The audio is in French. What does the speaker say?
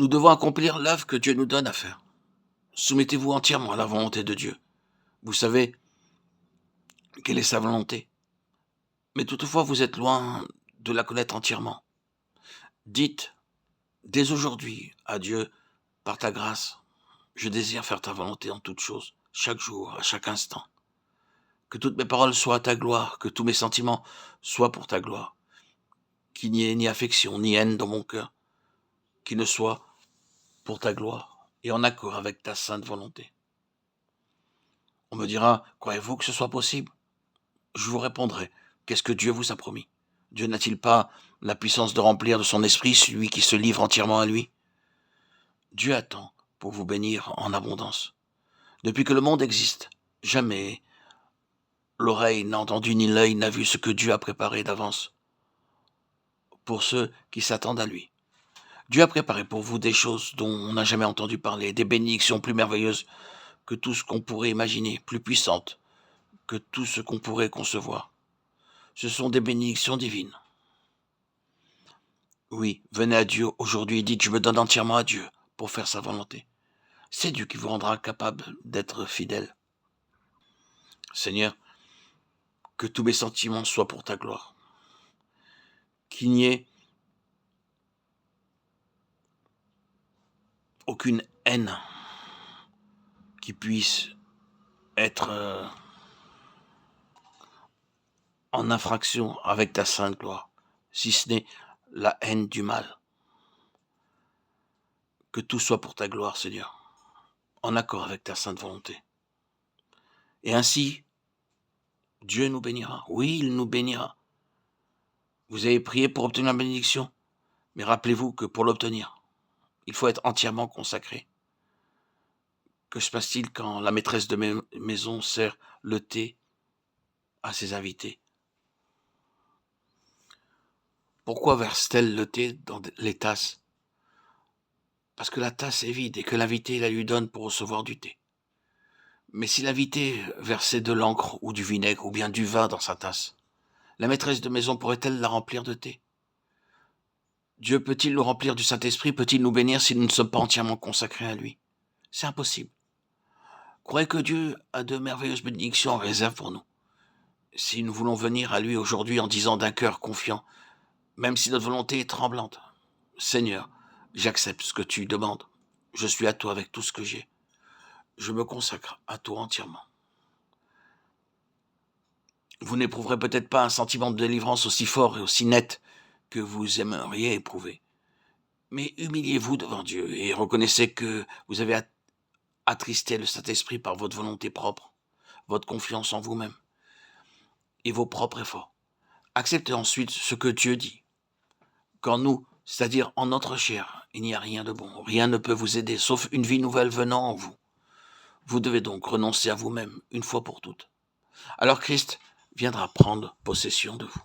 Nous devons accomplir l'œuvre que Dieu nous donne à faire. Soumettez-vous entièrement à la volonté de Dieu. Vous savez quelle est sa volonté. Mais toutefois, vous êtes loin de la connaître entièrement. Dites dès aujourd'hui à Dieu, par ta grâce, je désire faire ta volonté en toutes choses, chaque jour, à chaque instant. Que toutes mes paroles soient à ta gloire, que tous mes sentiments soient pour ta gloire. Qu'il n'y ait ni affection, ni haine dans mon cœur, qui ne soit pour ta gloire et en accord avec ta sainte volonté. On me dira, croyez-vous que ce soit possible? Je vous répondrai, qu'est-ce que Dieu vous a promis? Dieu n'a-t-il pas la puissance de remplir de son esprit celui qui se livre entièrement à lui? Dieu attend pour vous bénir en abondance. Depuis que le monde existe, jamais l'oreille n'a entendu ni l'œil n'a vu ce que Dieu a préparé d'avance pour ceux qui s'attendent à lui. Dieu a préparé pour vous des choses dont on n'a jamais entendu parler, des bénédictions plus merveilleuses que tout ce qu'on pourrait imaginer, plus puissantes que tout ce qu'on pourrait concevoir. Ce sont des bénédictions divines. Oui, venez à Dieu aujourd'hui et dites, je me donne entièrement à Dieu pour faire sa volonté. C'est Dieu qui vous rendra capable d'être fidèle. Seigneur, que tous mes sentiments soient pour ta gloire. Qu'il n'y ait aucune haine qui puisse être en infraction avec ta sainte gloire, si ce n'est la haine du mal. Que tout soit pour ta gloire, Seigneur, en accord avec ta sainte volonté. Et ainsi, Dieu nous bénira. Oui, il nous bénira. Vous avez prié pour obtenir la bénédiction, mais rappelez-vous que pour l'obtenir, il faut être entièrement consacré. Que se passe-t-il quand la maîtresse de maison sert le thé à ses invités? Pourquoi verse-t-elle le thé dans les tasses? Parce que la tasse est vide et que l'invité la lui donne pour recevoir du thé. Mais si l'invité versait de l'encre ou du vinaigre ou bien du vin dans sa tasse, la maîtresse de maison pourrait-elle la remplir de thé? Dieu peut-il nous remplir du Saint-Esprit? Peut-il nous bénir si nous ne sommes pas entièrement consacrés à lui? C'est impossible. Croyez que Dieu a de merveilleuses bénédictions en réserve pour nous. Si nous voulons venir à lui aujourd'hui en disant d'un cœur confiant, même si notre volonté est tremblante, Seigneur, j'accepte ce que tu demandes. Je suis à toi avec tout ce que j'ai. Je me consacre à toi entièrement. Vous n'éprouverez peut-être pas un sentiment de délivrance aussi fort et aussi net que vous aimeriez éprouver. Mais humiliez-vous devant Dieu et reconnaissez que vous avez attristé le Saint-Esprit par votre volonté propre, votre confiance en vous-même et vos propres efforts. Acceptez ensuite ce que Dieu dit. Qu'en nous, c'est-à-dire en notre chair, il n'y a rien de bon. Rien ne peut vous aider, sauf une vie nouvelle venant en vous. Vous devez donc renoncer à vous-même, une fois pour toutes. Alors Christ viendra prendre possession de vous.